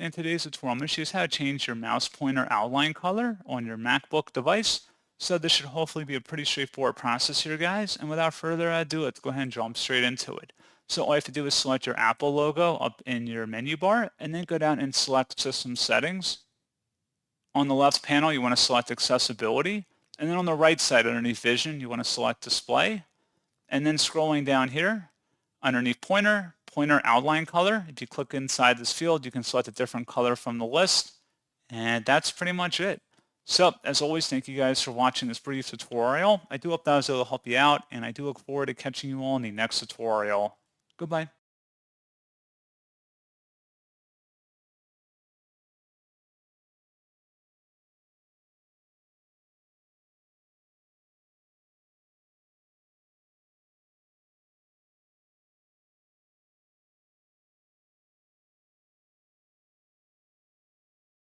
In today's tutorial, I'm going to show you how to change your mouse pointer outline color on your MacBook device. So this should hopefully be a pretty straightforward process here, guys. And without further ado, let's go ahead and jump straight into it. So all you have to do is select your Apple logo up in your menu bar and then go down and select System Settings. On the left panel, you want to select Accessibility. And then on the right side underneath Vision, you want to select Display. And then scrolling down here, underneath Pointer outline color. If you click inside this field, you can select a different color from the list. And that's pretty much it. So, as always, thank you guys for watching this brief tutorial. I do hope that was able to help you out, and I do look forward to catching you all in the next tutorial. Goodbye.